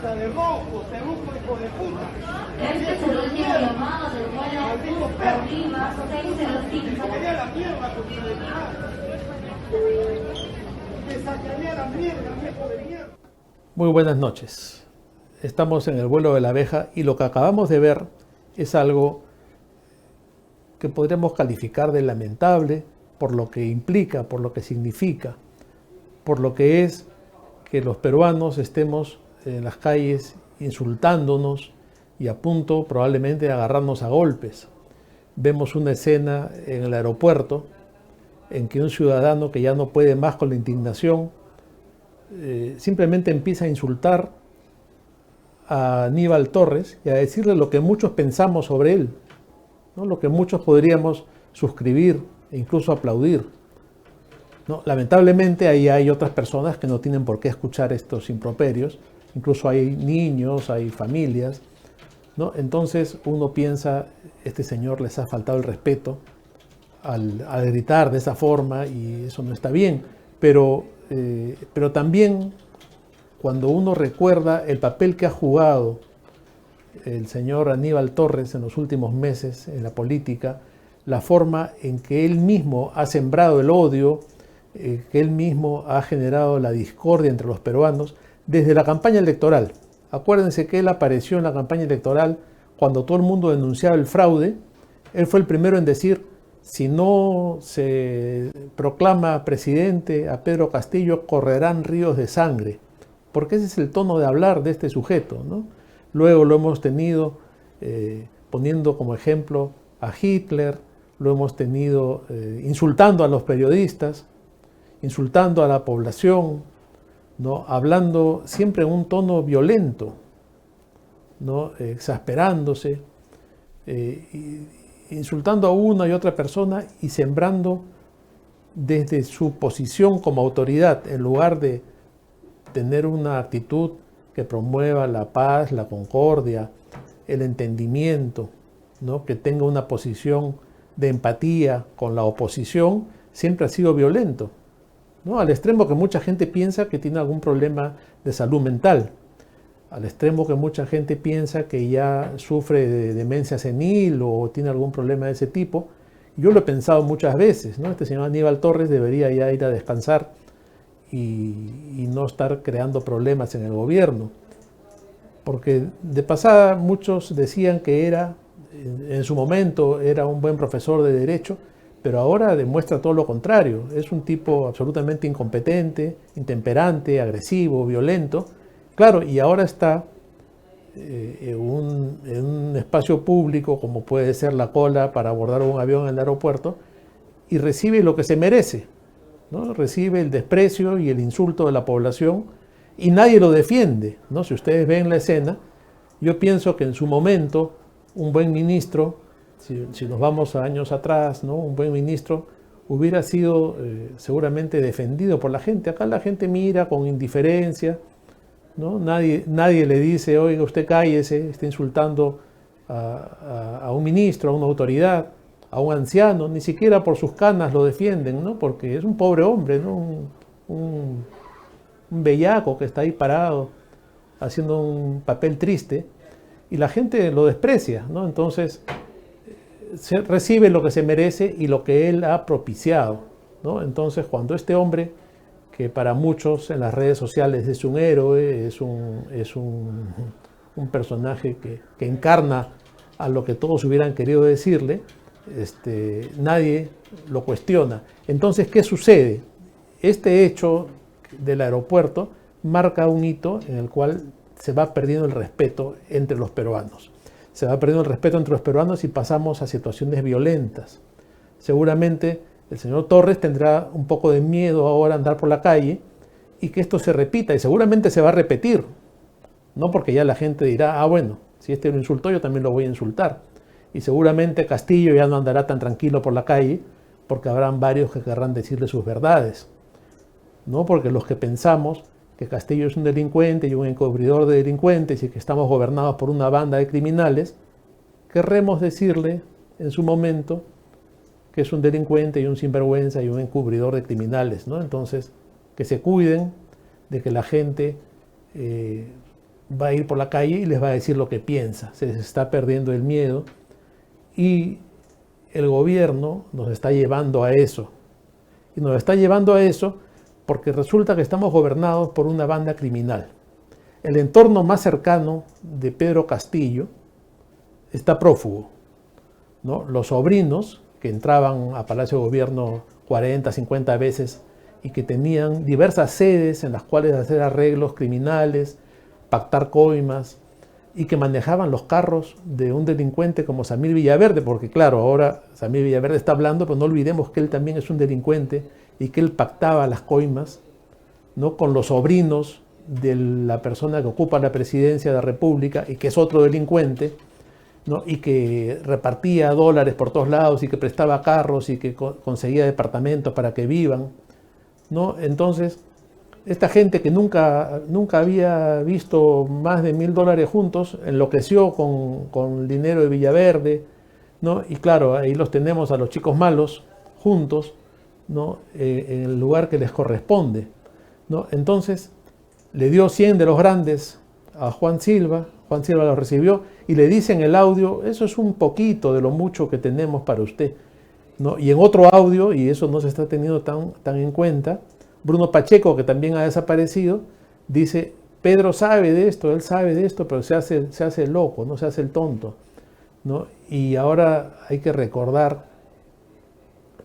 Hasta de rojo, te busco, hijo de puta. Este es el último llamado del Maldito perro. arriba 605. Sacaría la mierda porque de nada. Te sacaría la mierda, viejo de mierda. Muy buenas noches. Estamos en el vuelo de la abeja y lo que acabamos de ver es algo que podríamos calificar de lamentable por lo que implica, por lo que significa, por lo que es que los peruanos estemos en las calles insultándonos y a punto probablemente de agarrarnos a golpes. Vemos una escena en el aeropuerto en que un ciudadano que ya no puede más con la indignación simplemente empieza a insultar a Aníbal Torres y a decirle lo que muchos pensamos sobre él, ¿no? Lo que muchos podríamos suscribir e incluso aplaudir, ¿no? Lamentablemente ahí hay otras personas que no tienen por qué escuchar estos improperios, incluso hay niños, hay familias, ¿no? Entonces uno piensa, este señor les ha faltado el respeto al gritar de esa forma y eso no está bien, pero también cuando uno recuerda el papel que ha jugado el señor Aníbal Torres en los últimos meses en la política, la forma en que él mismo ha sembrado el odio, que él mismo ha generado la discordia entre los peruanos desde la campaña electoral. Acuérdense que él apareció en la campaña electoral cuando todo el mundo denunciaba el fraude. Él fue el primero en decir, si no se proclama presidente a Pedro Castillo, correrán ríos de sangre. Porque ese es el tono de hablar de este sujeto, ¿no? Luego lo hemos tenido poniendo como ejemplo a Hitler, lo hemos tenido insultando a los periodistas, insultando a la población, ¿no? Hablando siempre en un tono violento, ¿no? Exasperándose, insultando a una y otra persona y sembrando desde su posición como autoridad, en lugar de tener una actitud que promueva la paz, la concordia, el entendimiento, ¿no? Que tenga una posición de empatía con la oposición, siempre ha sido violento, ¿no? Al extremo que mucha gente piensa que tiene algún problema de salud mental, al extremo que mucha gente piensa que ya sufre de demencia senil o tiene algún problema de ese tipo. Yo lo he pensado muchas veces, ¿no? Este señor Aníbal Torres debería ya ir a descansar y no estar creando problemas en el gobierno. Porque de pasada muchos decían que en su momento era un buen profesor de derecho, pero ahora demuestra todo lo contrario. Es un tipo absolutamente incompetente, intemperante, agresivo, violento. Claro, y ahora está en un espacio público como puede ser la cola para abordar un avión en el aeropuerto y recibe lo que se merece, ¿no? Recibe el desprecio y el insulto de la población y nadie lo defiende, ¿no? Si ustedes ven la escena, yo pienso que en su momento un buen ministro, si nos vamos a años atrás, ¿no? Un buen ministro hubiera sido seguramente defendido por la gente. Acá la gente mira con indiferencia, ¿no? Nadie le dice, oiga, usted cállese, está insultando a un ministro, a una autoridad, a un anciano, ni siquiera por sus canas lo defienden, ¿no? Porque es un pobre hombre, ¿no? Un bellaco que está ahí parado haciendo un papel triste y la gente lo desprecia, ¿no? Entonces recibe lo que se merece y lo que él ha propiciado, ¿no? Entonces cuando este hombre, que para muchos en las redes sociales es un héroe, es un personaje que encarna a lo que todos hubieran querido decirle, nadie lo cuestiona. Entonces, ¿qué sucede? Este hecho del aeropuerto marca un hito en el cual se va perdiendo el respeto entre los peruanos. Se va perdiendo el respeto entre los peruanos y pasamos a situaciones violentas. Seguramente el señor Torres tendrá un poco de miedo ahora a andar por la calle y que esto se repita, y seguramente se va a repetir, no porque ya la gente dirá, ah bueno, si este lo insultó yo también lo voy a insultar. Y seguramente Castillo ya no andará tan tranquilo por la calle porque habrán varios que querrán decirle sus verdades, ¿no? Porque los que pensamos que Castillo es un delincuente y un encubridor de delincuentes y que estamos gobernados por una banda de criminales, querremos decirle en su momento que es un delincuente y un sinvergüenza y un encubridor de criminales, ¿no? Entonces, que se cuiden de que la gente va a ir por la calle y les va a decir lo que piensa. Se les está perdiendo el miedo y el gobierno nos está llevando a eso. Y nos está llevando a eso porque resulta que estamos gobernados por una banda criminal. El entorno más cercano de Pedro Castillo está prófugo, ¿no? Los sobrinos que entraban a Palacio de Gobierno 40, 50 veces y que tenían diversas sedes en las cuales hacer arreglos criminales, pactar coimas y que manejaban los carros de un delincuente como Samir Villaverde, porque claro, ahora Samir Villaverde está hablando, pero no olvidemos que él también es un delincuente y que él pactaba las coimas, ¿no?, con los sobrinos de la persona que ocupa la presidencia de la República y que es otro delincuente, ¿no?, y que repartía dólares por todos lados y que prestaba carros y que conseguía departamentos para que vivan, ¿no? Entonces, esta gente que nunca había visto más de $1000 juntos, enloqueció con el dinero de Villaverde, ¿no? Y claro, ahí los tenemos a los chicos malos juntos, ¿no?, en el lugar que les corresponde, ¿no? Entonces, le dio 100 de los grandes a Juan Silva los recibió y le dice en el audio, eso es un poquito de lo mucho que tenemos para usted, ¿no? Y en otro audio, y eso no se está teniendo tan en cuenta, Bruno Pacheco, que también ha desaparecido, dice, Pedro sabe de esto, él sabe de esto, pero se hace el loco, no se hace el tonto, ¿no? Y ahora hay que recordar,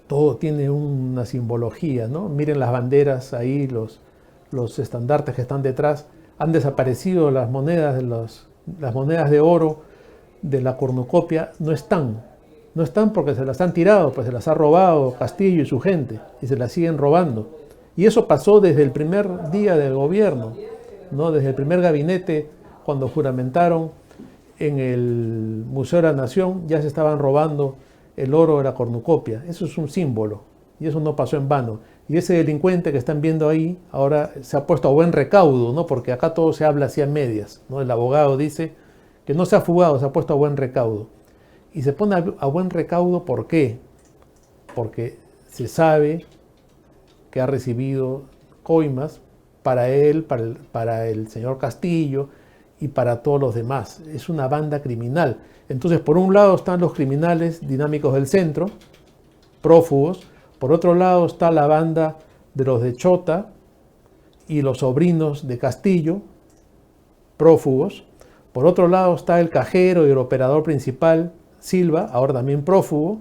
todo tiene una simbología, ¿no? Miren las banderas ahí, los estandartes que están detrás, han desaparecido las monedas de oro de la cornucopia, no están porque se las han tirado, pues se las ha robado Castillo y su gente, y se las siguen robando. Y eso pasó desde el primer día del gobierno, ¿no? Desde el primer gabinete, cuando juramentaron en el Museo de la Nación, ya se estaban robando el oro de la cornucopia. Eso es un símbolo, y eso no pasó en vano. Y ese delincuente que están viendo ahí, ahora se ha puesto a buen recaudo, ¿no? Porque acá todo se habla así a medias, ¿no? El abogado dice que no se ha fugado, se ha puesto a buen recaudo. Y se pone a buen recaudo, ¿por qué? Porque se sabe que ha recibido coimas para él, para el señor Castillo y para todos los demás. Es una banda criminal. Entonces, por un lado están los criminales dinámicos del centro, prófugos. Por otro lado está la banda de los de Chota y los sobrinos de Castillo, prófugos. Por otro lado está el cajero y el operador principal, Silva, ahora también prófugo,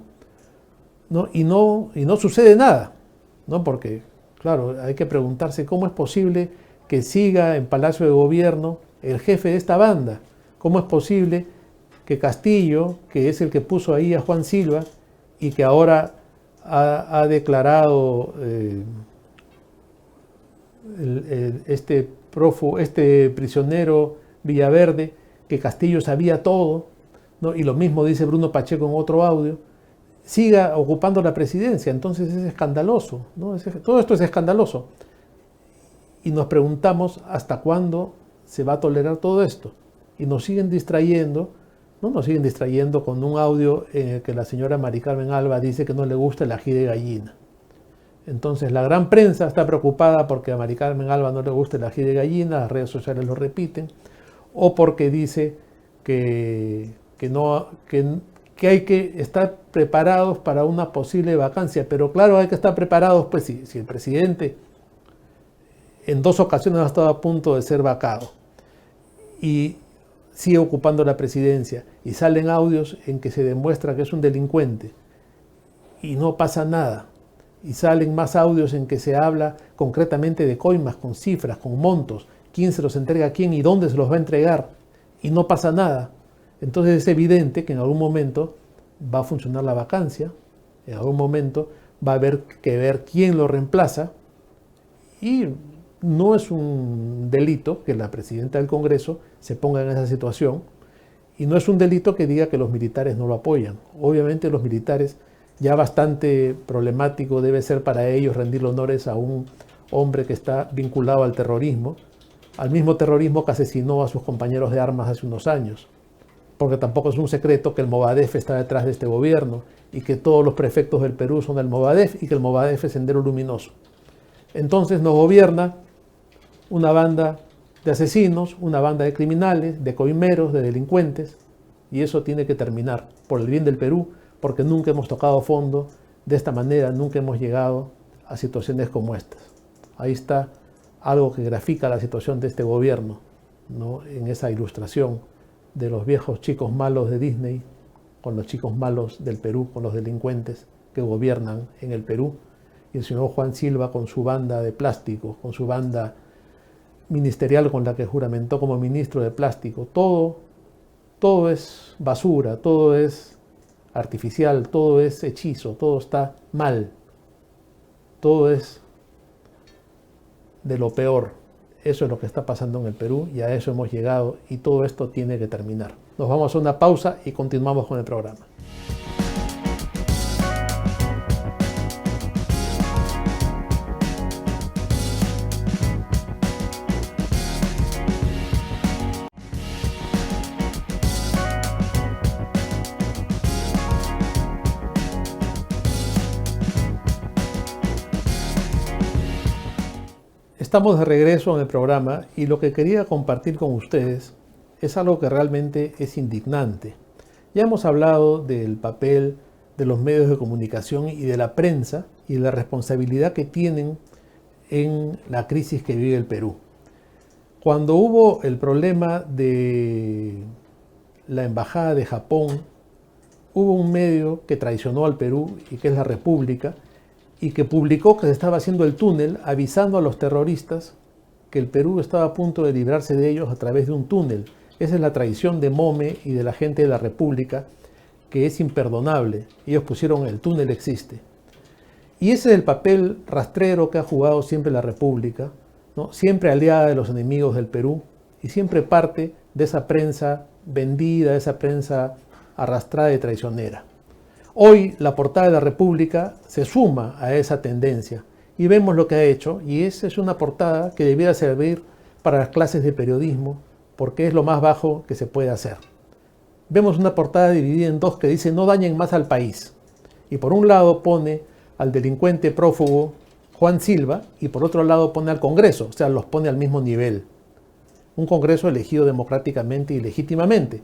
¿no? Y no sucede nada, ¿no? Porque, claro, hay que preguntarse cómo es posible que siga en Palacio de Gobierno el jefe de esta banda. ¿Cómo es posible que Castillo, que es el que puso ahí a Juan Silva y que ahora ha declarado este prisionero Villaverde, que Castillo sabía todo, ¿no? Y lo mismo dice Bruno Pacheco en otro audio, siga ocupando la presidencia? Entonces es escandaloso, ¿no? Todo esto es escandaloso. Y nos preguntamos hasta cuándo se va a tolerar todo esto. Y nos siguen distrayendo, ¿no? Nos siguen distrayendo con un audio en el que la señora Mari Carmen Alba dice que no le gusta el ají de gallina. Entonces la gran prensa está preocupada porque a Mari Carmen Alba no le gusta el ají de gallina, las redes sociales lo repiten, o porque dice que hay que estar preparados para una posible vacancia. Pero claro, hay que estar preparados, pues si el presidente en 2 ocasiones ha estado a punto de ser vacado y sigue ocupando la presidencia y salen audios en que se demuestra que es un delincuente y no pasa nada, y salen más audios en que se habla concretamente de coimas, con cifras, con montos, quién se los entrega a quién y dónde se los va a entregar, y no pasa nada. Entonces es evidente que en algún momento va a funcionar la vacancia, en algún momento va a haber que ver quién lo reemplaza, y no es un delito que la presidenta del Congreso se ponga en esa situación, y no es un delito que diga que los militares no lo apoyan. Obviamente los militares, ya bastante problemático debe ser para ellos rendirle honores a un hombre que está vinculado al terrorismo, al mismo terrorismo que asesinó a sus compañeros de armas hace unos años. Porque tampoco es un secreto que el Movadef está detrás de este gobierno y que todos los prefectos del Perú son del Movadef y que el Movadef es Sendero Luminoso. Entonces nos gobierna una banda de asesinos, una banda de criminales, de coimeros, de delincuentes, y eso tiene que terminar por el bien del Perú, porque nunca hemos tocado fondo de esta manera, nunca hemos llegado a situaciones como estas. Ahí está algo que grafica la situación de este gobierno, ¿no? En esa ilustración de los viejos chicos malos de Disney con los chicos malos del Perú, con los delincuentes que gobiernan en el Perú, y el señor Juan Silva con su banda de plástico, con su banda ministerial con la que juramentó como ministro de plástico. Todo es basura, todo es artificial, todo es hechizo, todo está mal, todo es de lo peor. Eso es lo que está pasando en el Perú y a eso hemos llegado y todo esto tiene que terminar. Nos vamos a una pausa y continuamos con el programa. Estamos de regreso en el programa y lo que quería compartir con ustedes es algo que realmente es indignante. Ya hemos hablado del papel de los medios de comunicación y de la prensa y de la responsabilidad que tienen en la crisis que vive el Perú. Cuando hubo el problema de la Embajada de Japón, hubo un medio que traicionó al Perú y que es La República, y que publicó que se estaba haciendo el túnel avisando a los terroristas que el Perú estaba a punto de librarse de ellos a través de un túnel. Esa es la traición de Mome y de la gente de La República, que es imperdonable. Ellos pusieron el túnel existe. Y ese es el papel rastrero que ha jugado siempre La República, ¿no? Siempre aliada de los enemigos del Perú y siempre parte de esa prensa vendida, de esa prensa arrastrada y traicionera. Hoy la portada de La República se suma a esa tendencia y vemos lo que ha hecho, y esa es una portada que debiera servir para las clases de periodismo porque es lo más bajo que se puede hacer. Vemos una portada dividida en dos que dice no dañen más al país, y por un lado pone al delincuente prófugo Juan Silva y por otro lado pone al Congreso, o sea, los pone al mismo nivel. Un Congreso elegido democráticamente y legítimamente.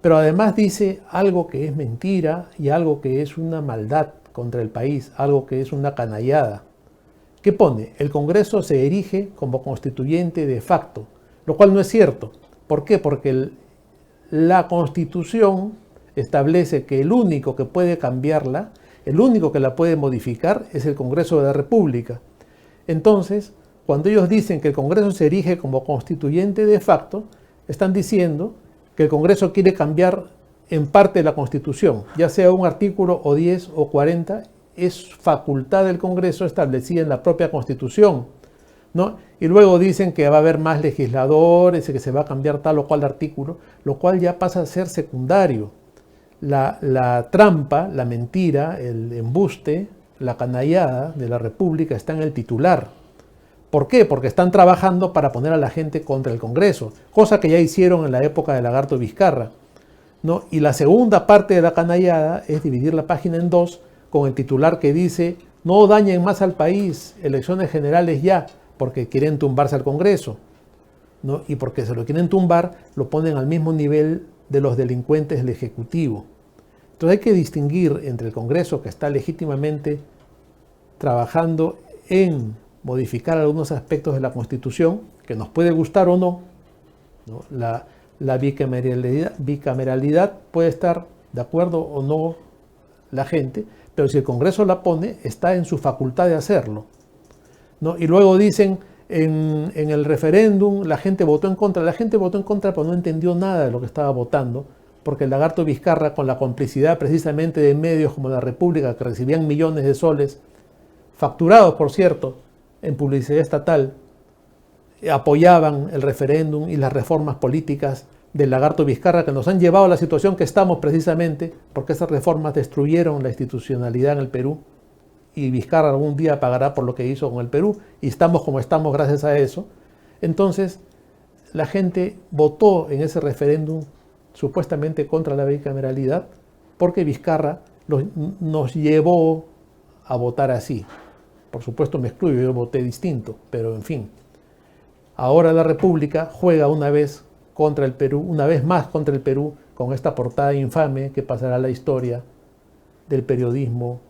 Pero además dice algo que es mentira y algo que es una maldad contra el país, algo que es una canallada. ¿Qué pone? El Congreso se erige como constituyente de facto, lo cual no es cierto. ¿Por qué? Porque la Constitución establece que el único que puede cambiarla, el único que la puede modificar es el Congreso de la República. Entonces, cuando ellos dicen que el Congreso se erige como constituyente de facto, están diciendo que el Congreso quiere cambiar en parte la Constitución, ya sea un artículo o 10 o 40, es facultad del Congreso establecida en la propia Constitución, ¿no? Y luego dicen que va a haber más legisladores y que se va a cambiar tal o cual artículo, lo cual ya pasa a ser secundario. La trampa, la mentira, el embuste, la canallada de La República está en el titular. ¿Por qué? Porque están trabajando para poner a la gente contra el Congreso, cosa que ya hicieron en la época de Lagarto Vizcarra, ¿no? Y la segunda parte de la canallada es dividir la página en dos con el titular que dice no dañen más al país, elecciones generales ya, porque quieren tumbarse al Congreso, ¿no? Y porque se lo quieren tumbar, lo ponen al mismo nivel de los delincuentes del Ejecutivo. Entonces hay que distinguir entre el Congreso, que está legítimamente trabajando en modificar algunos aspectos de la Constitución, que nos puede gustar o no, ¿no? La bicameralidad puede estar de acuerdo o no la gente, pero si el Congreso la pone, está en su facultad de hacerlo, ¿no? Y luego dicen, en el referéndum la gente votó en contra. La gente votó en contra, pero no entendió nada de lo que estaba votando, porque el Lagarto Vizcarra, con la complicidad precisamente de medios como La República, que recibían millones de soles, facturados, por cierto, en publicidad estatal, apoyaban el referéndum y las reformas políticas del Lagarto Vizcarra, que nos han llevado a la situación que estamos precisamente porque esas reformas destruyeron la institucionalidad en el Perú, y Vizcarra algún día pagará por lo que hizo con el Perú, y estamos como estamos gracias a eso. Entonces la gente votó en ese referéndum supuestamente contra la bicameralidad porque Vizcarra nos llevó a votar así. Por supuesto me excluyo, yo voté distinto, pero en fin. Ahora la República juega una vez más contra el Perú, con esta portada infame que pasará a la historia del periodismo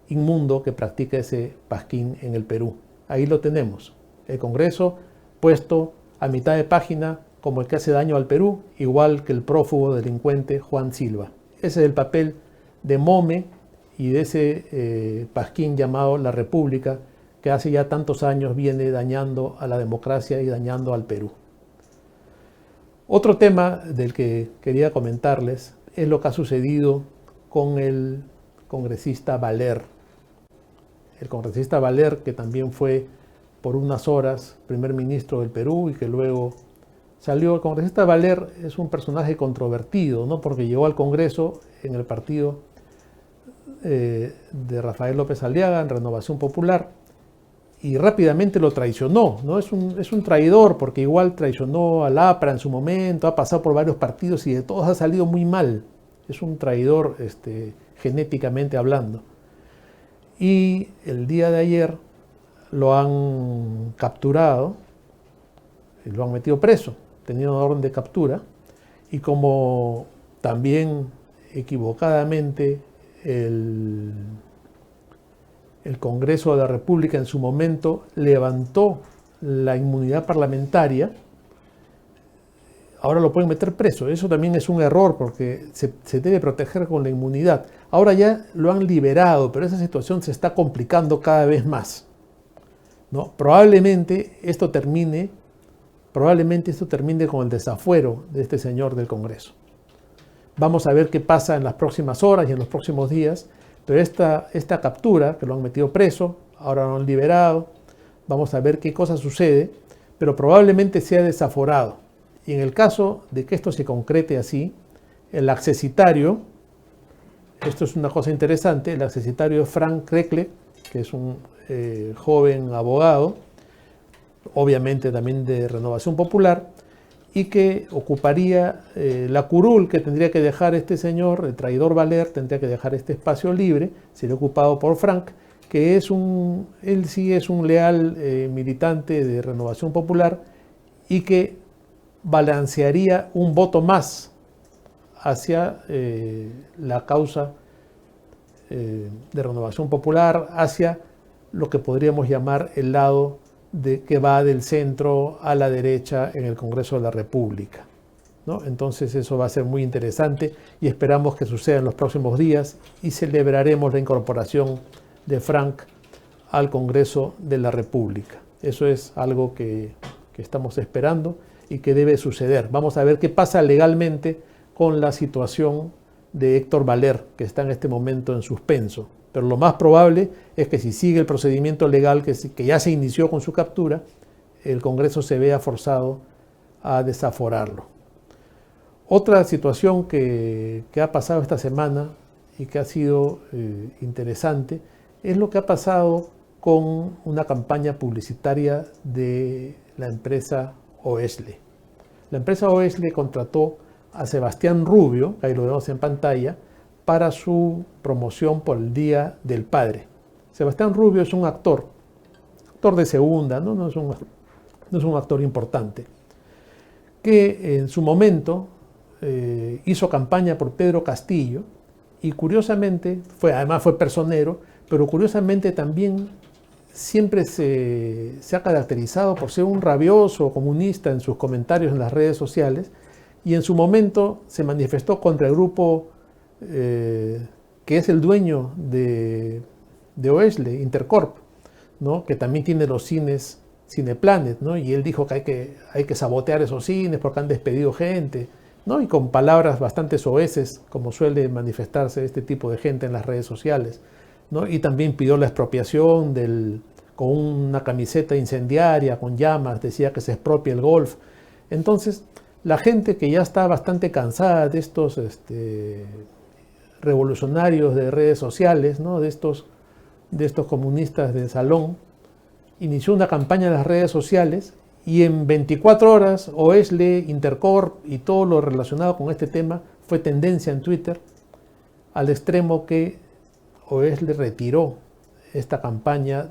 inmundo que practica ese pasquín en el Perú. Ahí lo tenemos, el Congreso puesto a mitad de página como el que hace daño al Perú, igual que el prófugo delincuente Juan Silva. Ese es el papel de Mome y de ese pasquín llamado La República, que hace ya tantos años viene dañando a la democracia y dañando al Perú. Otro tema del que quería comentarles es lo que ha sucedido con el congresista Valer. El congresista Valer, que también fue por unas horas primer ministro del Perú y que luego salió. El congresista Valer es un personaje controvertido, ¿no? Porque llegó al Congreso en el partido de Rafael López Aliaga, en Renovación Popular, y rápidamente lo traicionó, ¿no? Es un traidor porque igual traicionó al APRA en su momento, ha pasado por varios partidos y de todos ha salido muy mal. Es un traidor genéticamente hablando. Y el día de ayer lo han capturado y lo han metido preso. Tenía una orden de captura y como también equivocadamente el Congreso de la República en su momento levantó la inmunidad parlamentaria, ahora lo pueden meter preso. Eso también es un error porque se debe proteger con la inmunidad. Ahora ya lo han liberado, pero esa situación se está complicando cada vez más, ¿no? Probablemente esto termine con el desafuero de este señor del Congreso. Vamos a ver qué pasa en las próximas horas y en los próximos días, pero esta captura, que lo han metido preso, ahora lo han liberado, vamos a ver qué cosa sucede, pero probablemente sea desaforado. Y en el caso de que esto se concrete así, el accesitario, esto es una cosa interesante, el accesitario es Frank Krekle, que es un joven abogado, obviamente también de Renovación Popular, y que ocuparía la curul que tendría que dejar este señor, el traidor Valer, tendría que dejar este espacio libre, sería ocupado por Frank, que él sí es un leal militante de Renovación Popular y que balancearía un voto más hacia la causa de Renovación Popular, hacia lo que podríamos llamar el lado que va del centro a la derecha en el Congreso de la República, ¿no? Entonces eso va a ser muy interesante y esperamos que suceda en los próximos días y celebraremos la incorporación de Frank al Congreso de la República. Eso es algo que estamos esperando y que debe suceder. Vamos a ver qué pasa legalmente con la situación de Héctor Valer, que está en este momento en suspenso. Pero lo más probable es que si sigue el procedimiento legal que ya se inició con su captura, el Congreso se vea forzado a desaforarlo. Otra situación que ha pasado esta semana y que ha sido interesante es lo que ha pasado con una campaña publicitaria de la empresa Oesle. La empresa Oesle contrató a Sebastián Rubio, ahí lo vemos en pantalla, para su promoción por el Día del Padre. Sebastián Rubio es un actor de segunda, no es un actor importante, que en su momento hizo campaña por Pedro Castillo y curiosamente, además fue personero, pero curiosamente también siempre se ha caracterizado por ser un rabioso comunista en sus comentarios en las redes sociales y en su momento se manifestó contra el grupo que es el dueño de Oesle, Intercorp, ¿no? Que también tiene los cines Cineplanet, ¿no? Y él dijo que hay que sabotear esos cines porque han despedido gente, ¿no? Y con palabras bastante soeces, como suele manifestarse este tipo de gente en las redes sociales, ¿no? Y también pidió la expropiación con una camiseta incendiaria, con llamas, decía que se expropie el golf. Entonces, la gente que ya está bastante cansada de estos revolucionarios de redes sociales, ¿no? de estos comunistas de salón, inició una campaña en las redes sociales y en 24 horas Oesle, Intercorp y todo lo relacionado con este tema fue tendencia en Twitter, al extremo que Oesle retiró esta campaña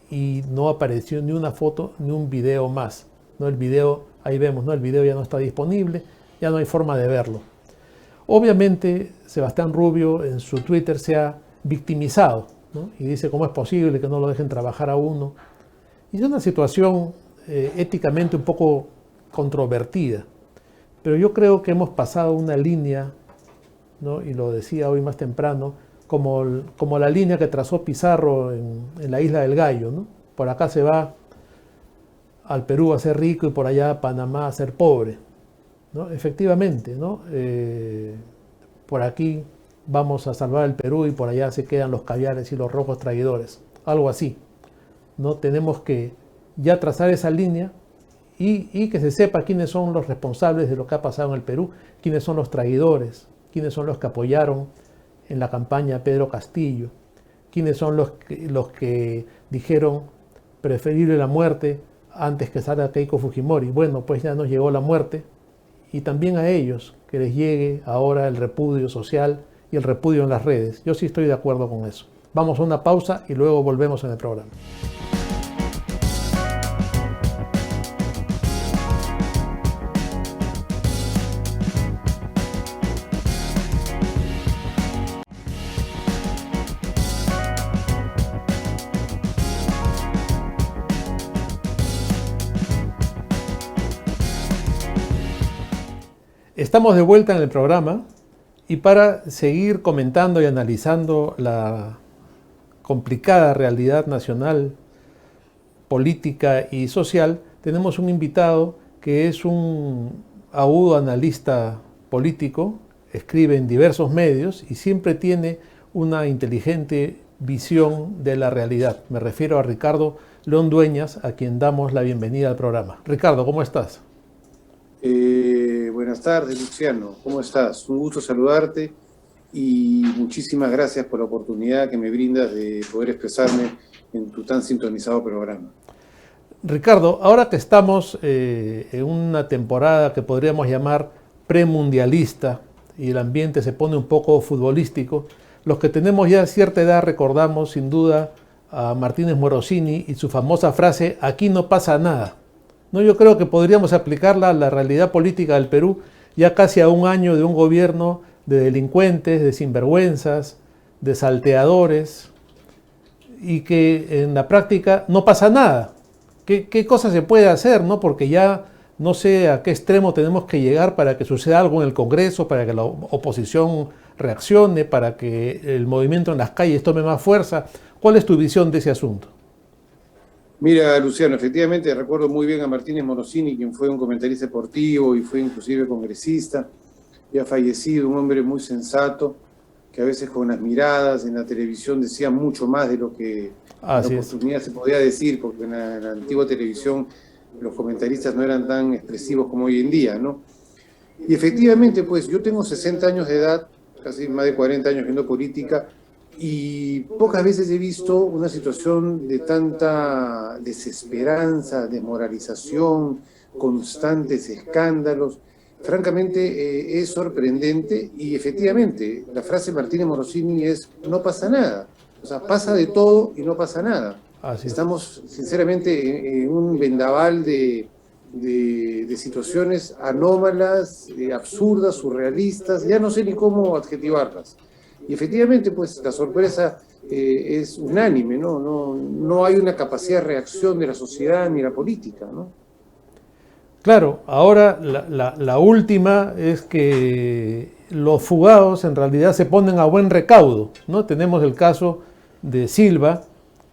y no apareció ni una foto ni un video más. ¿no? El video, ahí vemos, ¿no? El video ya no está disponible, ya no hay forma de verlo. Obviamente, Sebastián Rubio en su Twitter se ha victimizado, ¿no? Y dice cómo es posible que no lo dejen trabajar a uno. Y es una situación éticamente un poco controvertida. Pero yo creo que hemos pasado una línea, ¿no? Y lo decía hoy más temprano, como la línea que trazó Pizarro en la Isla del Gallo, ¿no? Por acá se va al Perú a ser rico y por allá a Panamá a ser pobre, ¿no? Efectivamente, ¿no? Por aquí vamos a salvar el Perú y por allá se quedan los caviares y los rojos traidores, algo así, ¿no? Tenemos que ya trazar esa línea y que se sepa quiénes son los responsables de lo que ha pasado en el Perú, quiénes son los traidores, quiénes son los que apoyaron en la campaña a Pedro Castillo, quiénes son los que dijeron preferible la muerte antes que salga Keiko Fujimori. Bueno, pues ya nos llegó la muerte y también a ellos que les llegue ahora el repudio social y el repudio en las redes. Yo sí estoy de acuerdo con eso. Vamos a una pausa y luego volvemos en el programa. Estamos de vuelta en el programa y para seguir comentando y analizando la complicada realidad nacional, política y social, tenemos un invitado que es un agudo analista político, escribe en diversos medios y siempre tiene una inteligente visión de la realidad. Me refiero a Ricardo León Dueñas, a quien damos la bienvenida al programa. Ricardo, ¿cómo estás? Buenas tardes, Luciano. ¿Cómo estás? Un gusto saludarte y muchísimas gracias por la oportunidad que me brindas de poder expresarme en tu tan sintonizado programa. Ricardo, ahora que estamos en una temporada que podríamos llamar premundialista y el ambiente se pone un poco futbolístico, los que tenemos ya cierta edad recordamos sin duda a Martínez Morosini y su famosa frase, aquí no pasa nada. No, yo creo que podríamos aplicarla a la realidad política del Perú ya casi a un año de un gobierno de delincuentes, de sinvergüenzas, de salteadores y que en la práctica no pasa nada. ¿Qué cosa se puede hacer, no? Porque ya no sé a qué extremo tenemos que llegar para que suceda algo en el Congreso, para que la oposición reaccione, para que el movimiento en las calles tome más fuerza. ¿Cuál es tu visión de ese asunto? Mira, Luciano, efectivamente recuerdo muy bien a Martínez Morosini, quien fue un comentarista deportivo y fue inclusive congresista, ya fallecido, un hombre muy sensato, que a veces con las miradas en la televisión decía mucho más de lo que en la oportunidad se podía decir, porque en la antigua televisión los comentaristas no eran tan expresivos como hoy en día, ¿no? Y efectivamente, pues yo tengo 60 años de edad, casi más de 40 años viendo política, y pocas veces he visto una situación de tanta desesperanza, desmoralización, constantes escándalos. Francamente es sorprendente y efectivamente la frase de Martínez Morosini es no pasa nada. O sea, pasa de todo y no pasa nada. Estamos sinceramente en un vendaval de situaciones anómalas, absurdas, surrealistas, ya no sé ni cómo adjetivarlas. Y efectivamente, pues la sorpresa es unánime, ¿no? No hay una capacidad de reacción de la sociedad ni la política, ¿no? Claro, ahora la última es que los fugados en realidad se ponen a buen recaudo, ¿no? Tenemos el caso de Silva,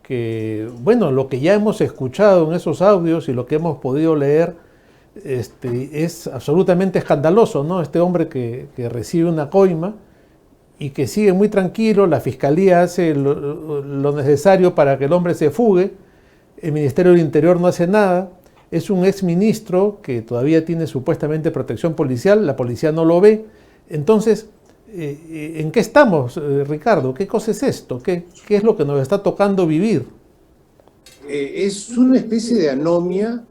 que, bueno, lo que ya hemos escuchado en esos audios y lo que hemos podido leer es absolutamente escandaloso, ¿no? Este hombre que recibe una coima y que sigue muy tranquilo, la Fiscalía hace lo necesario para que el hombre se fugue, el Ministerio del Interior no hace nada, es un exministro que todavía tiene supuestamente protección policial, la policía no lo ve. Entonces, ¿en qué estamos, Ricardo? ¿Qué cosa es esto? ¿Qué es lo que nos está tocando vivir? Es una especie de anomia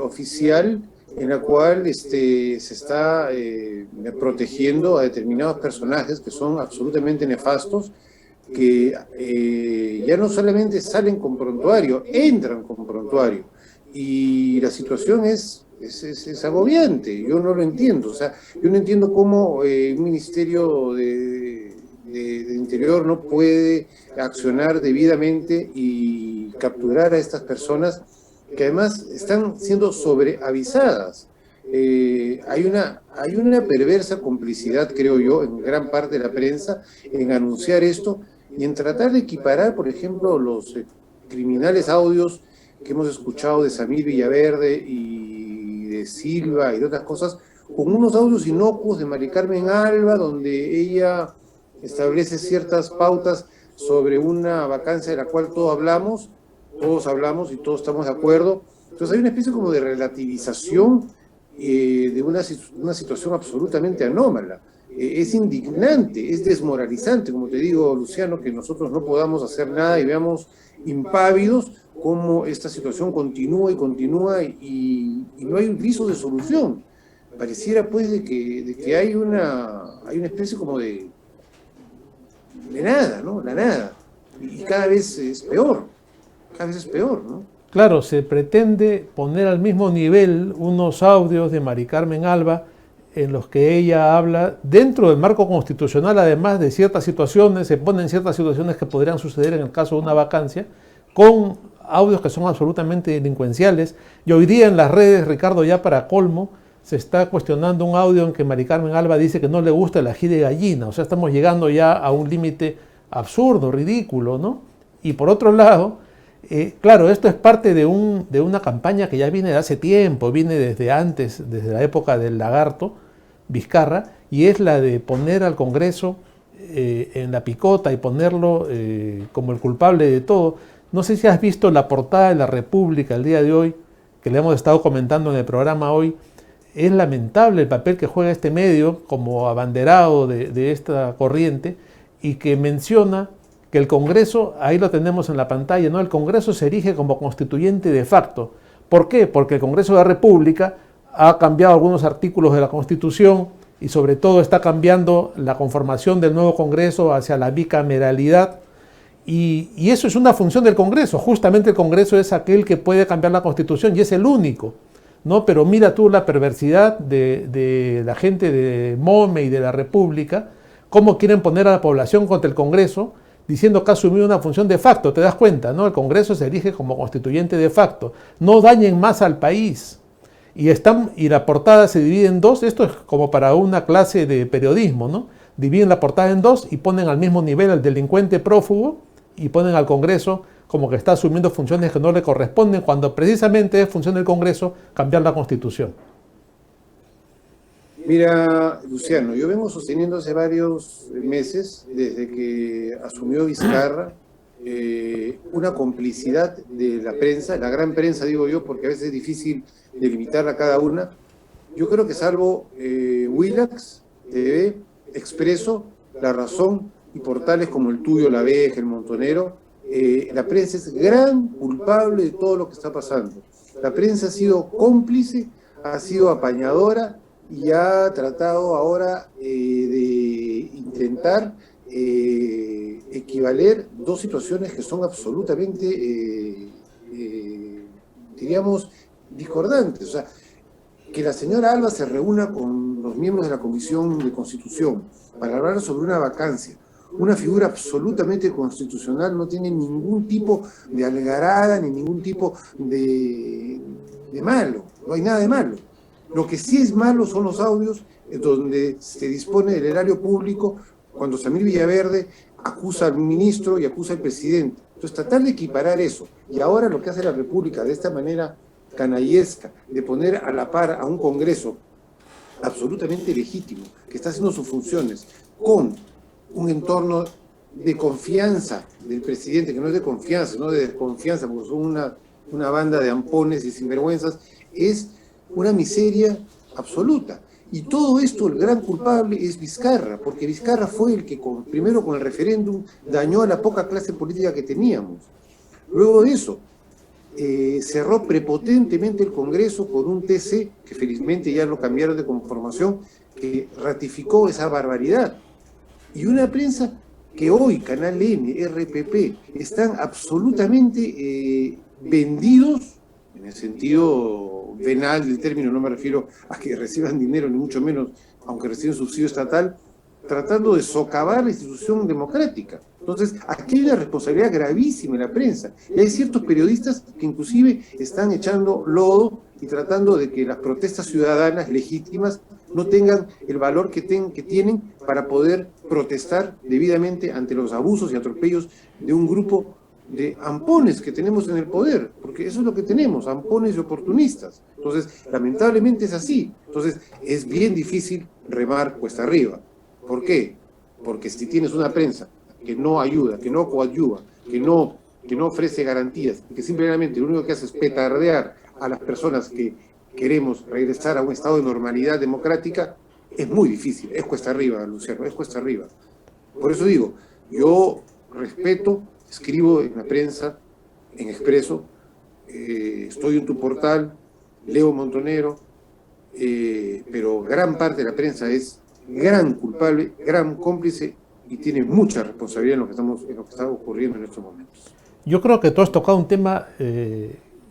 oficial en la cual se está protegiendo a determinados personajes que son absolutamente nefastos, que ya no solamente salen con prontuario, entran con prontuario. y la situación es agobiante. Yo no lo entiendo. O sea, yo no entiendo cómo un Ministerio de Interior no puede accionar debidamente y capturar a estas personas que además están siendo sobreavisadas. Hay una perversa complicidad, creo yo, en gran parte de la prensa en anunciar esto y en tratar de equiparar, por ejemplo, los criminales audios que hemos escuchado de Samir Villaverde y de Silva y de otras cosas, con unos audios inocuos de Mari Carmen Alba, donde ella establece ciertas pautas sobre una vacancia de la cual todos hablamos y todos estamos de acuerdo. Entonces hay una especie como de relativización de una situación absolutamente anómala. Es indignante, es desmoralizante, como te digo, Luciano, que nosotros no podamos hacer nada y veamos impávidos cómo esta situación continúa y no hay un viso de solución. Pareciera pues de que hay una especie como de nada, ¿no? La nada. Y cada vez es peor, ¿no? Claro, se pretende poner al mismo nivel unos audios de Mari Carmen Alba en los que ella habla dentro del marco constitucional, además de ciertas situaciones, se ponen ciertas situaciones que podrían suceder en el caso de una vacancia, con audios que son absolutamente delincuenciales. Y hoy día en las redes, Ricardo, ya para colmo, se está cuestionando un audio en que Mari Carmen Alba dice que no le gusta el ají de gallina. O sea, estamos llegando ya a un límite absurdo, ridículo, ¿no? Y por otro lado, claro, esto es parte de una campaña que ya viene de hace tiempo, viene desde antes, desde la época del lagarto, Vizcarra, y es la de poner al Congreso en la picota y ponerlo como el culpable de todo. No sé si has visto la portada de La República el día de hoy, que le hemos estado comentando en el programa hoy. Es lamentable el papel que juega este medio como abanderado de esta corriente y que menciona que el Congreso, ahí lo tenemos en la pantalla, ¿no? El Congreso se erige como constituyente de facto. ¿Por qué? Porque el Congreso de la República ha cambiado algunos artículos de la Constitución y sobre todo está cambiando la conformación del nuevo Congreso hacia la bicameralidad. Y eso es una función del Congreso. Justamente el Congreso es aquel que puede cambiar la Constitución y es el único, ¿no? Pero mira tú la perversidad de la gente de MOME y de la República, cómo quieren poner a la población contra el Congreso, diciendo que ha asumido una función de facto. Te das cuenta, ¿no? El Congreso se erige como constituyente de facto. No dañen más al país. Y la portada se divide en dos. Esto es como para una clase de periodismo, ¿no? Dividen la portada en dos y ponen al mismo nivel al delincuente prófugo y ponen al Congreso como que está asumiendo funciones que no le corresponden, cuando precisamente es función del Congreso cambiar la Constitución. Mira, Luciano, yo vengo sosteniendo hace varios meses, desde que asumió Vizcarra, una complicidad de la prensa, la gran prensa digo yo, porque a veces es difícil delimitarla a cada una. Yo creo que salvo Willax, TV, Expreso, La Razón y portales como el tuyo, La Veja, El Montonero, la prensa es gran culpable de todo lo que está pasando. La prensa ha sido cómplice, ha sido apañadora y ha tratado ahora de intentar equivaler dos situaciones que son absolutamente, diríamos, discordantes. O sea, que la señora Alba se reúna con los miembros de la Comisión de Constitución para hablar sobre una vacancia, una figura absolutamente constitucional, no tiene ningún tipo de algarada ni ningún tipo de malo, no hay nada de malo. Lo que sí es malo son los audios donde se dispone del erario público cuando Samir Villaverde acusa al ministro y acusa al presidente. Entonces tratar de equiparar eso, y ahora lo que hace la República de esta manera canallesca, de poner a la par a un Congreso absolutamente legítimo, que está haciendo sus funciones, con un entorno de confianza del presidente, que no es de confianza, no de desconfianza, porque son una banda de ampones y sinvergüenzas, es una miseria absoluta. Y todo esto, el gran culpable es Vizcarra, porque Vizcarra fue el que, primero con el referéndum, dañó a la poca clase política que teníamos. Luego de eso, cerró prepotentemente el Congreso con un TC, que felizmente ya lo cambiaron de conformación, que ratificó esa barbaridad. Y una prensa que hoy, Canal N, RPP, están absolutamente vendidos, en el sentido venal del término, no me refiero a que reciban dinero, ni mucho menos, aunque reciben subsidio estatal, tratando de socavar la institución democrática. Entonces, aquí hay una responsabilidad gravísima en la prensa. Y hay ciertos periodistas que inclusive están echando lodo y tratando de que las protestas ciudadanas legítimas no tengan el valor que tienen para poder protestar debidamente ante los abusos y atropellos de un grupo de ampones que tenemos en el poder, porque eso es lo que tenemos, ampones y oportunistas. Entonces, lamentablemente es así. Entonces, es bien difícil remar cuesta arriba. ¿Por qué? Porque si tienes una prensa que no ayuda, que no coadyuva, que no ofrece garantías, que simplemente lo único que hace es petardear a las personas que queremos regresar a un estado de normalidad democrática, es muy difícil, es cuesta arriba, Luciano, es cuesta arriba. Por eso digo, yo respeto, escribo en la prensa, en Expreso, estoy en tu portal, leo Montonero, pero gran parte de la prensa es gran culpable, gran cómplice y tiene mucha responsabilidad en lo que está ocurriendo en estos momentos. Yo creo que tú has tocado un tema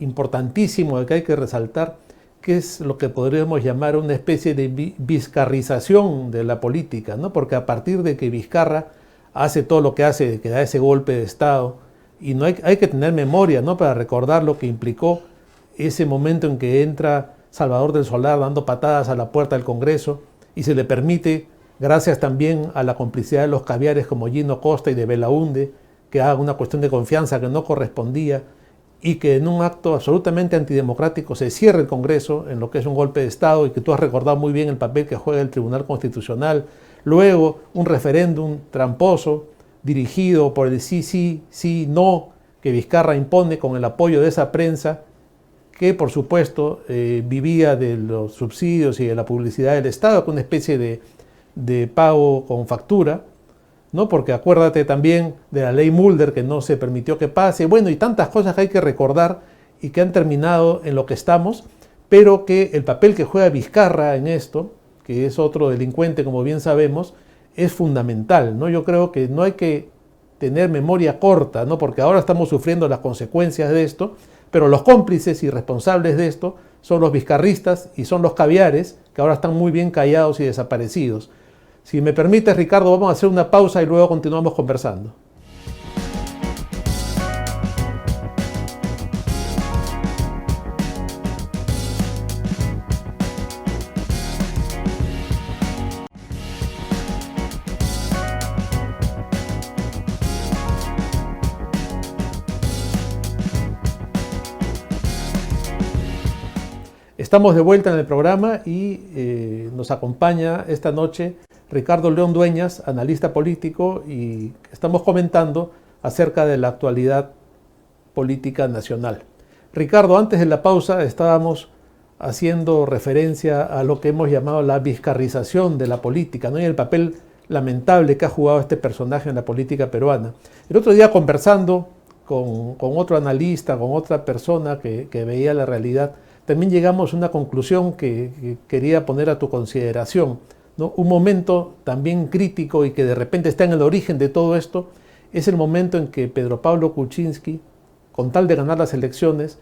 importantísimo que hay que resaltar, que es lo que podríamos llamar una especie de vizcarrización de la política, ¿no? Porque a partir de que Vizcarra hace todo lo que hace, que da ese golpe de Estado, y no hay que tener memoria, ¿no?, para recordar lo que implicó ese momento en que entra Salvador del Solar dando patadas a la puerta del Congreso y se le permite, gracias también a la complicidad de los caviares como Gino Costa y de Belaunde, que haga una cuestión de confianza que no correspondía y que en un acto absolutamente antidemocrático se cierre el Congreso en lo que es un golpe de Estado, y que tú has recordado muy bien el papel que juega el Tribunal Constitucional. Luego, un referéndum tramposo dirigido por el sí, sí, sí, no, que Vizcarra impone con el apoyo de esa prensa que, por supuesto, vivía de los subsidios y de la publicidad del Estado, con una especie de pago con factura, ¿no? Porque acuérdate también de la ley Mulder, que no se permitió que pase, bueno, y tantas cosas que hay que recordar y que han terminado en lo que estamos, pero que el papel que juega Vizcarra en esto, que es otro delincuente, como bien sabemos, es fundamental, ¿no? Yo creo que no hay que tener memoria corta, ¿no? Porque ahora estamos sufriendo las consecuencias de esto, pero los cómplices y responsables de esto son los vizcarristas y son los caviares, que ahora están muy bien callados y desaparecidos. Si me permites, Ricardo, vamos a hacer una pausa y luego continuamos conversando. Estamos de vuelta en el programa y nos acompaña esta noche Ricardo León Dueñas, analista político, y estamos comentando acerca de la actualidad política nacional. Ricardo, antes de la pausa estábamos haciendo referencia a lo que hemos llamado la vizcarrización de la política, ¿no? Y el papel lamentable que ha jugado este personaje en la política peruana. El otro día, conversando con otro analista, con otra persona que veía la realidad, también llegamos a una conclusión que quería poner a tu consideración, ¿no? Un momento también crítico y que de repente está en el origen de todo esto es el momento en que Pedro Pablo Kuczynski, con tal de ganar las elecciones,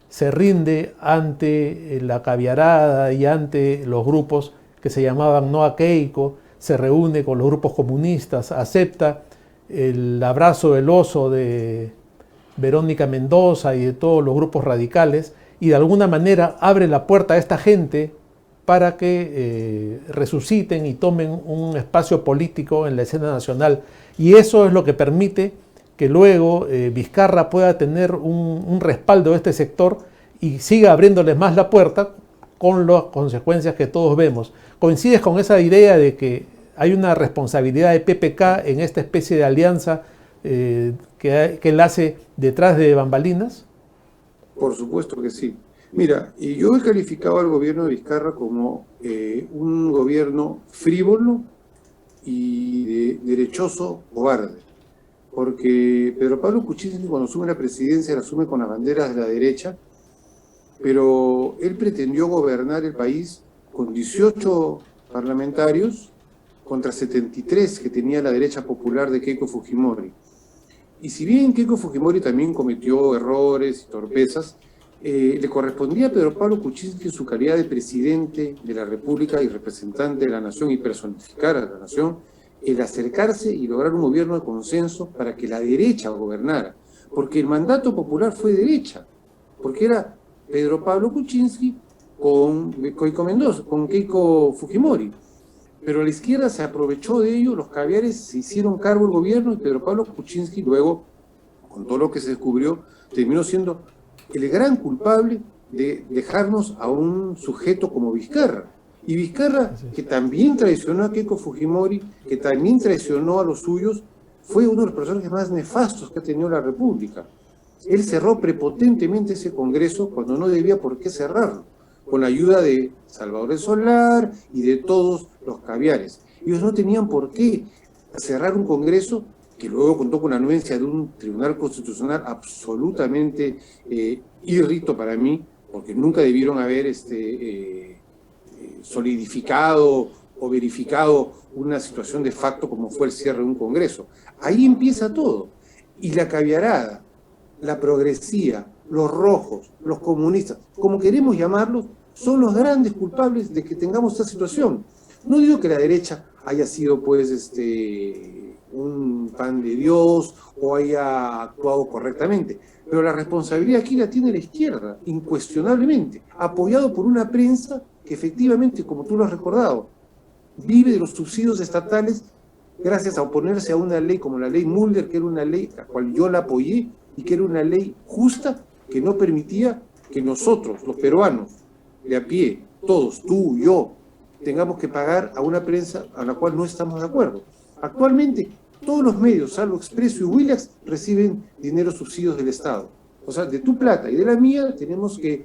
se rinde ante la caviarada y ante los grupos que se llamaban No a Keiko, se reúne con los grupos comunistas, acepta el abrazo del oso de Verónica Mendoza y de todos los grupos radicales, y de alguna manera abre la puerta a esta gente para que resuciten y tomen un espacio político en la escena nacional. Y eso es lo que permite que luego Vizcarra pueda tener un respaldo de este sector y siga abriéndoles más la puerta, con las consecuencias que todos vemos. ¿Coincides con esa idea de que hay una responsabilidad de PPK en esta especie de alianza que él hace detrás de bambalinas? Por supuesto que sí. Mira, y yo he calificado al gobierno de Vizcarra como un gobierno frívolo y derechoso cobarde, porque Pedro Pablo Kuczynski, cuando asume la presidencia, la asume con las banderas de la derecha, pero él pretendió gobernar el país con 18 parlamentarios contra 73 que tenía la derecha popular de Keiko Fujimori. Y si bien Keiko Fujimori también cometió errores y torpezas, le correspondía a Pedro Pablo Kuczynski, en su calidad de presidente de la República y representante de la nación y personificar a la nación, el acercarse y lograr un gobierno de consenso para que la derecha gobernara, porque el mandato popular fue derecha, porque era Pedro Pablo Kuczynski con Keiko Mendoza, con Keiko Fujimori. Pero la izquierda se aprovechó de ello, los caviares se hicieron cargo del gobierno y Pedro Pablo Kuczynski luego, con todo lo que se descubrió, terminó siendo el gran culpable de dejarnos a un sujeto como Vizcarra. Y Vizcarra, que también traicionó a Keiko Fujimori, que también traicionó a los suyos, fue uno de los personajes más nefastos que ha tenido la República. Él cerró prepotentemente ese Congreso cuando no debía por qué cerrarlo, con la ayuda de Salvador Solar y de todos los caviares. Ellos no tenían por qué cerrar un Congreso que luego contó con la anuencia de un Tribunal Constitucional absolutamente irrito para mí, porque nunca debieron haber solidificado o verificado una situación de facto como fue el cierre de un Congreso. Ahí empieza todo. Y la caviarada, la progresía, los rojos, los comunistas, como queremos llamarlos, son los grandes culpables de que tengamos esta situación. No digo que la derecha haya sido pues un pan de Dios o haya actuado correctamente, pero la responsabilidad aquí la tiene la izquierda, incuestionablemente, apoyado por una prensa que efectivamente, como tú lo has recordado, vive de los subsidios estatales gracias a oponerse a una ley como la ley Mulder, que era una ley a la cual yo la apoyé y que era una ley justa que no permitía que nosotros, los peruanos, de a pie, todos, tú, yo, tengamos que pagar a una prensa a la cual no estamos de acuerdo. Actualmente, todos los medios, salvo Expreso y Willax, reciben dinero subsidios del Estado. O sea, de tu plata y de la mía tenemos que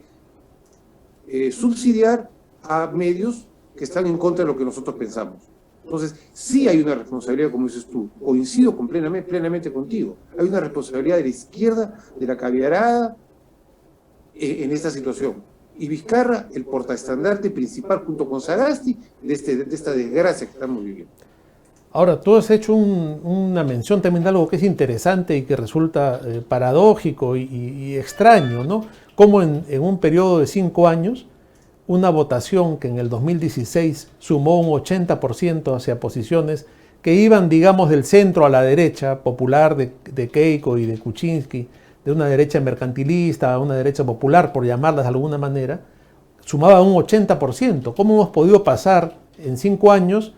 subsidiar a medios que están en contra de lo que nosotros pensamos. Entonces, sí hay una responsabilidad, como dices tú, coincido plenamente contigo. Hay una responsabilidad de la izquierda, de la caviarada, en esta situación. Y Vizcarra, el portaestandarte principal, junto con Sagasti, de esta desgracia que estamos viviendo. Ahora, tú has hecho una mención también de algo que es interesante y que resulta paradójico y extraño, ¿no? Como en un periodo de 5 años, una votación que en el 2016 sumó un 80% hacia posiciones que iban, digamos, del centro a la derecha, popular de Keiko y de Kuczynski, de una derecha mercantilista a una derecha popular, por llamarlas de alguna manera, sumaba un 80%. ¿Cómo hemos podido pasar en 5 años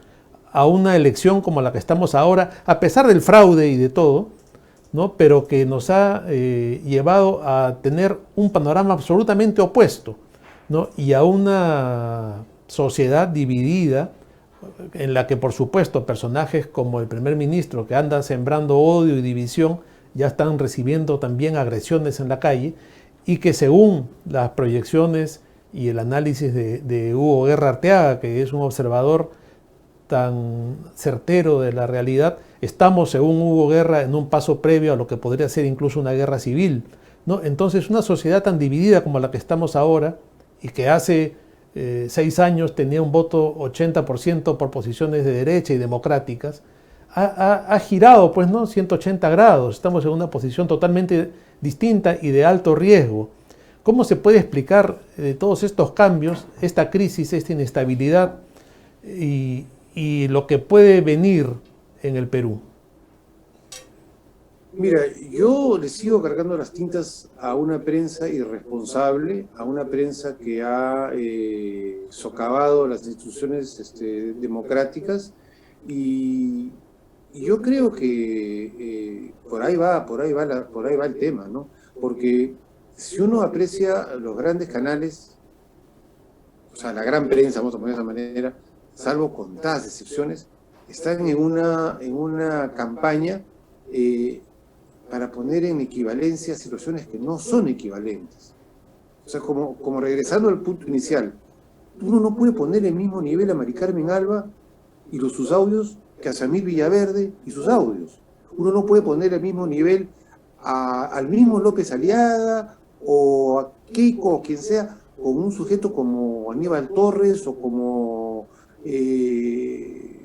a una elección como la que estamos ahora, a pesar del fraude y de todo, ¿no? Pero que nos ha llevado a tener un panorama absolutamente opuesto, ¿no? Y a una sociedad dividida en la que, por supuesto, personajes como el primer ministro, que anda sembrando odio y división, ya están recibiendo también agresiones en la calle, y que según las proyecciones y el análisis de Hugo Guerra Arteaga, que es un observador tan certero de la realidad, estamos, según Hugo Guerra, en un paso previo a lo que podría ser incluso una guerra civil, ¿no? Entonces, una sociedad tan dividida como la que estamos ahora, y que hace 6 años tenía un voto 80% por posiciones de derecha y democráticas, ha girado, pues, ¿no? 180 grados. Estamos en una posición totalmente distinta y de alto riesgo. ¿Cómo se puede explicar todos estos cambios, esta crisis, esta inestabilidad y lo que puede venir en el Perú? Mira, yo le sigo cargando las tintas a una prensa irresponsable, a una prensa que ha socavado las instituciones democráticas, y yo creo que por ahí va el tema, ¿no? Porque si uno aprecia los grandes canales, o sea, la gran prensa, vamos a poner de esa manera, salvo contadas excepciones, están en una campaña para poner en equivalencia situaciones que no son equivalentes. O sea, como regresando al punto inicial, uno no puede poner el mismo nivel a Mari Carmen Alba y sus audios que a Samir Villaverde y sus audios. Uno no puede poner el mismo nivel al mismo López Aliaga o a Keiko o quien sea con un sujeto como Aníbal Torres o como el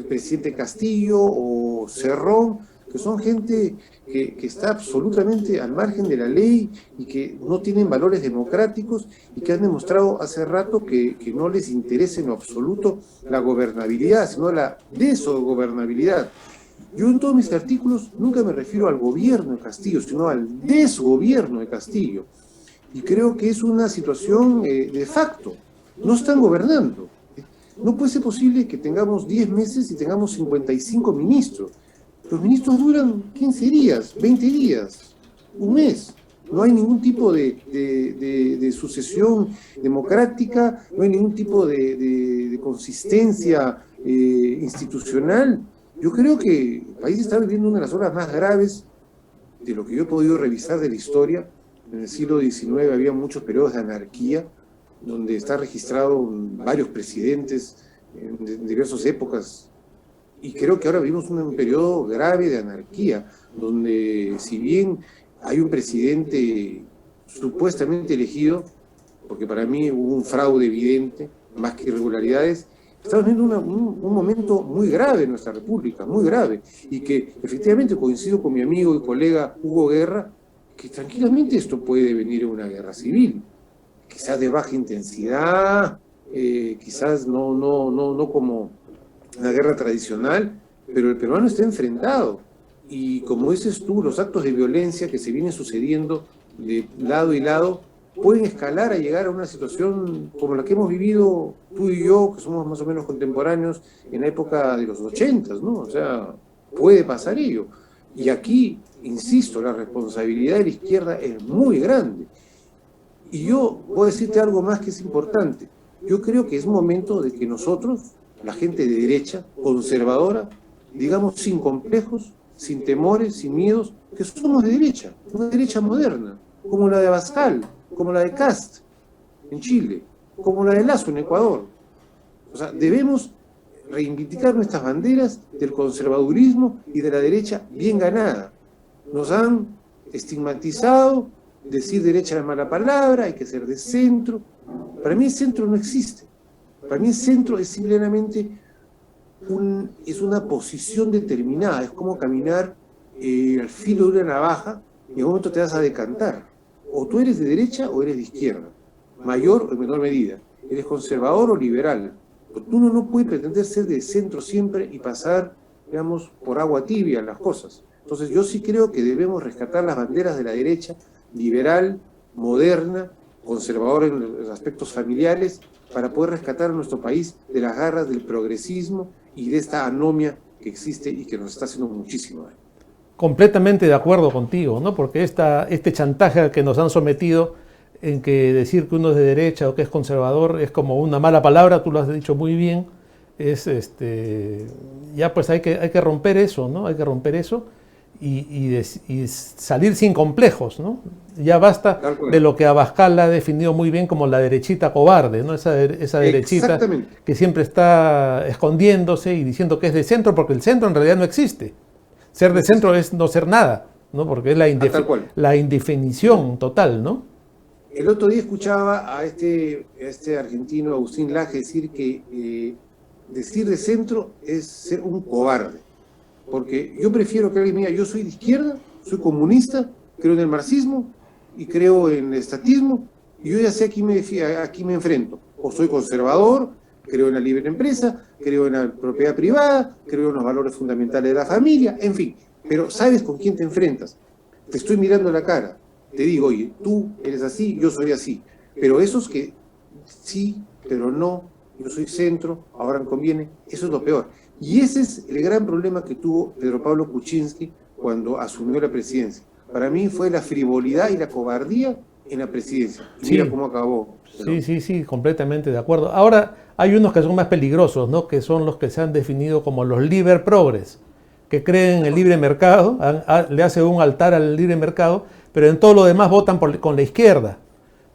presidente Castillo o Cerrón, que son gente que está absolutamente al margen de la ley y que no tienen valores democráticos y que han demostrado hace rato que no les interesa en lo absoluto la gobernabilidad, sino la desgobernabilidad. Yo en todos mis artículos nunca me refiero al gobierno de Castillo, sino al desgobierno de Castillo. Y creo que es una situación de facto. No están gobernando. No puede ser posible que tengamos 10 meses y tengamos 55 ministros. Los ministros duran 15 días, 20 días, un mes. No hay ningún tipo de sucesión democrática, no hay ningún tipo de consistencia institucional. Yo creo que el país está viviendo una de las horas más graves de lo que yo he podido revisar de la historia. En el siglo XIX había muchos periodos de anarquía, donde está registrado varios presidentes en diversas épocas. Y creo que ahora vivimos un periodo grave de anarquía, donde si bien hay un presidente supuestamente elegido, porque para mí hubo un fraude evidente, más que irregularidades, estamos viendo un momento muy grave en nuestra república, muy grave, y que efectivamente coincido con mi amigo y colega Hugo Guerra, que tranquilamente esto puede venir a una guerra civil, quizás de baja intensidad, quizás no como una guerra tradicional, pero el peruano está enfrentado. Y como dices tú, los actos de violencia que se vienen sucediendo de lado y lado pueden escalar a llegar a una situación como la que hemos vivido tú y yo, que somos más o menos contemporáneos en la época de los 80, ¿no? O sea, puede pasar ello. Y aquí, insisto, la responsabilidad de la izquierda es muy grande. Y yo voy a decirte algo más que es importante. Yo creo que es momento de que nosotros, la gente de derecha, conservadora, digamos sin complejos, sin temores, sin miedos, que somos de derecha, una derecha moderna, como la de Abascal, como la de Kast en Chile, como la de Lasso en Ecuador. O sea, debemos reivindicar nuestras banderas del conservadurismo y de la derecha bien ganada. Nos han estigmatizado, decir derecha es mala palabra, hay que ser de centro. Para mí el centro no existe. Para mí el centro es simplemente es una posición determinada, es como caminar al filo de una navaja y en un momento te vas a decantar. O tú eres de derecha o eres de izquierda, mayor o en menor medida. Eres conservador o liberal. Uno no puede pretender ser de centro siempre y pasar, digamos, por agua tibia las cosas. Entonces yo sí creo que debemos rescatar las banderas de la derecha, liberal, moderna, conservadora en los aspectos familiares, para poder rescatar a nuestro país de las garras del progresismo y de esta anomia que existe y que nos está haciendo muchísimo daño. Completamente de acuerdo contigo, ¿no? Porque este chantaje al que nos han sometido, en que decir que uno es de derecha o que es conservador es como una mala palabra, tú lo has dicho muy bien, es ya pues hay que romper eso, ¿no? Hay que romper eso y salir sin complejos, ¿no? Ya basta de lo que Abascal ha definido muy bien como la derechita cobarde, ¿no? Esa derechita que siempre está escondiéndose y diciendo que es de centro, porque el centro en realidad no existe. Ser de centro es no ser nada, ¿no? Porque es la indefinición total, ¿no? El otro día escuchaba a este argentino Agustín Laje decir que decir de centro es ser un cobarde. Porque yo prefiero que alguien me diga, yo soy de izquierda, soy comunista, creo en el marxismo y creo en el estatismo, y yo ya sé a aquí me enfrento. O soy conservador, creo en la libre empresa, creo en la propiedad privada, creo en los valores fundamentales de la familia, en fin. Pero sabes con quién te enfrentas. Te estoy mirando la cara. Te digo, oye, tú eres así, yo soy así. Pero esos que sí, pero no, yo soy centro, ahora me conviene, eso es lo peor. Y ese es el gran problema que tuvo Pedro Pablo Kuczynski cuando asumió la presidencia. Para mí fue la frivolidad y la cobardía en la presidencia. Y mira cómo acabó. Sí, completamente de acuerdo. Ahora hay unos que son más peligrosos, ¿no? Que son los que se han definido como los liber progres, que creen en el libre mercado, le hacen un altar al libre mercado, pero en todo lo demás votan con la izquierda,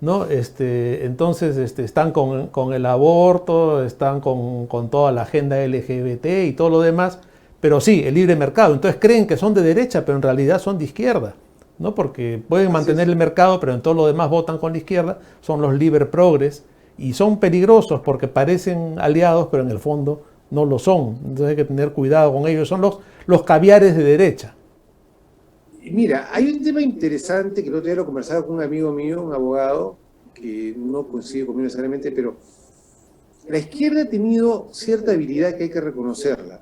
¿no? Entonces están con el aborto, están con toda la agenda LGBT y todo lo demás, pero sí, el libre mercado. Entonces creen que son de derecha, pero en realidad son de izquierda, ¿no? Porque pueden mantener el mercado, pero en todo lo demás votan con la izquierda, son los liber progres, y son peligrosos porque parecen aliados, pero en el fondo no lo son. Entonces hay que tener cuidado con ellos. Son los caviares de derecha, Mira, hay un tema interesante que el otro día lo conversaba con un amigo mío, un abogado, que no coincide conmigo necesariamente, pero la izquierda ha tenido cierta habilidad que hay que reconocerla,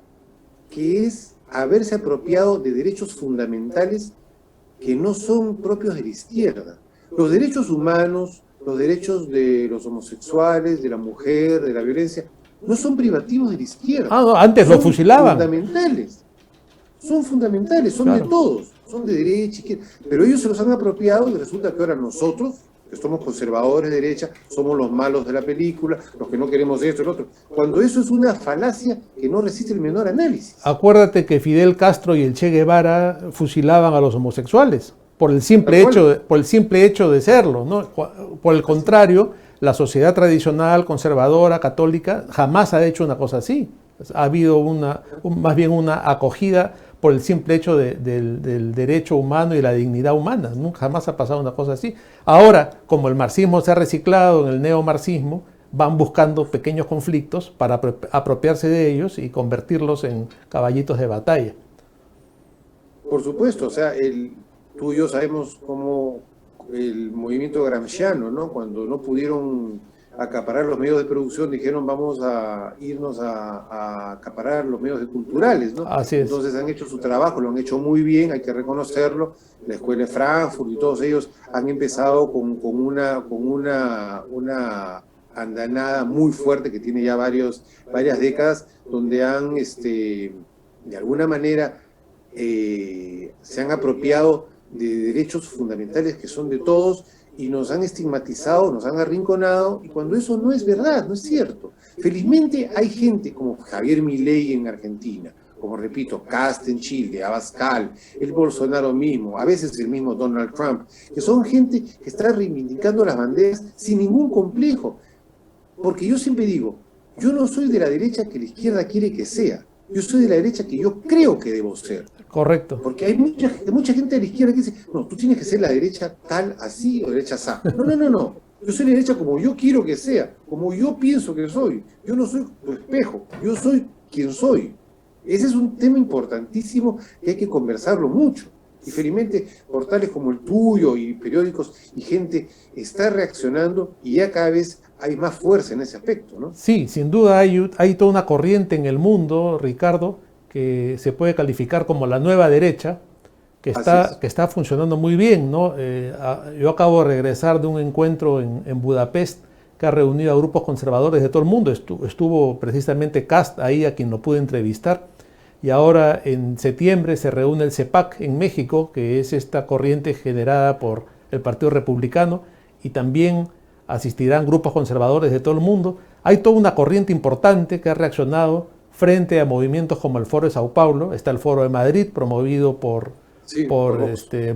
que es haberse apropiado de derechos fundamentales que no son propios de la izquierda. Los derechos humanos, los derechos de los homosexuales, de la mujer, de la violencia, no son privativos de la izquierda. Ah, no, antes lo fusilaban. Son fundamentales, son Claro. de todos, son de derecha, izquierda, pero ellos se los han apropiado y resulta que ahora nosotros, que somos conservadores de derecha, somos los malos de la película, los que no queremos esto y lo otro, cuando eso es una falacia que no resiste el menor análisis. Acuérdate que Fidel Castro y el Che Guevara fusilaban a los homosexuales por el simple hecho de serlo, ¿no? Por el contrario, la sociedad tradicional, conservadora, católica, jamás ha hecho una cosa así. Ha habido más bien una acogida por el simple hecho del derecho humano y la dignidad humana. Nunca jamás ha pasado una cosa así. Ahora, como el marxismo se ha reciclado en el neomarxismo, van buscando pequeños conflictos para apropiarse de ellos y convertirlos en caballitos de batalla. Por supuesto, o sea, tú y yo sabemos cómo el movimiento gramsciano, ¿no? Cuando no pudieron acaparar los medios de producción, dijeron vamos a irnos a acaparar los medios culturales, ¿no? Así es. Entonces han hecho su trabajo, lo han hecho muy bien, hay que reconocerlo. La Escuela de Frankfurt y todos ellos han empezado con una andanada muy fuerte que tiene ya varias décadas, donde han, de alguna manera, se han apropiado de derechos fundamentales que son de todos y nos han estigmatizado, nos han arrinconado, y cuando eso no es verdad, no es cierto. Felizmente hay gente como Javier Milei en Argentina, como repito, Kast en Chile, Abascal, el Bolsonaro mismo, a veces el mismo Donald Trump, que son gente que está reivindicando las banderas sin ningún complejo. Porque yo siempre digo, yo no soy de la derecha que la izquierda quiere que sea, yo soy de la derecha que yo creo que debo ser. Correcto. Porque hay mucha gente de la izquierda que dice, no, tú tienes que ser la derecha tal, así, o derecha así. No. Yo soy la derecha como yo quiero que sea, como yo pienso que soy. Yo no soy tu espejo, yo soy quien soy. Ese es un tema importantísimo que hay que conversarlo mucho. Y felizmente portales como el tuyo y periódicos y gente está reaccionando y ya cada vez hay más fuerza en ese aspecto, ¿no? Sí, sin duda hay toda una corriente en el mundo, Ricardo, que se puede calificar como la nueva derecha, que está funcionando muy bien, ¿no? Yo acabo de regresar de un encuentro en Budapest que ha reunido a grupos conservadores de todo el mundo. Estuvo precisamente Kast ahí, a quien lo pude entrevistar. Y ahora en septiembre se reúne el CEPAC en México, que es esta corriente generada por el Partido Republicano, y también asistirán grupos conservadores de todo el mundo. Hay toda una corriente importante que ha reaccionado frente a movimientos como el Foro de Sao Paulo. Está el Foro de Madrid, promovido por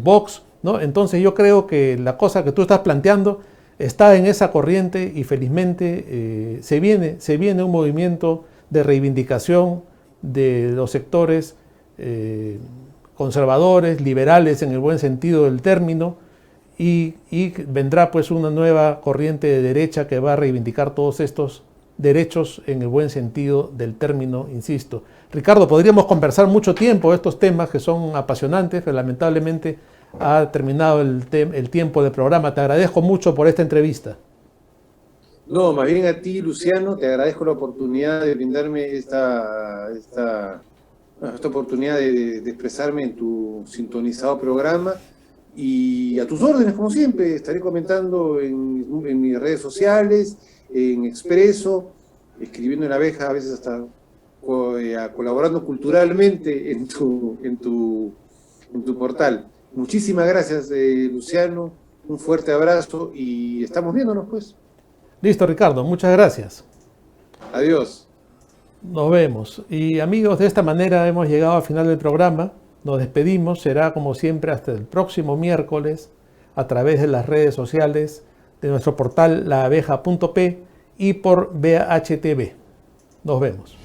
Vox, ¿no? Entonces yo creo que la cosa que tú estás planteando está en esa corriente y felizmente se viene un movimiento de reivindicación de los sectores conservadores, liberales en el buen sentido del término, y vendrá pues una nueva corriente de derecha que va a reivindicar todos estos derechos en el buen sentido del término, insisto. Ricardo, podríamos conversar mucho tiempo de estos temas que son apasionantes, pero lamentablemente ha terminado el tiempo del programa. Te agradezco mucho por esta entrevista. No, más bien a ti, Luciano, te agradezco la oportunidad de brindarme esta oportunidad de expresarme en tu sintonizado programa, y a tus órdenes, como siempre. Estaré comentando en mis redes sociales, en Expreso, escribiendo en La Abeja, a veces hasta colaborando culturalmente en tu portal. Muchísimas gracias, Luciano, un fuerte abrazo y estamos viéndonos pues. Listo, Ricardo, muchas gracias. Adiós. Nos vemos. Y amigos, de esta manera hemos llegado al final del programa. Nos despedimos, será como siempre hasta el próximo miércoles a través de las redes sociales de nuestro portal laabeja.p y por BHTV. Nos vemos.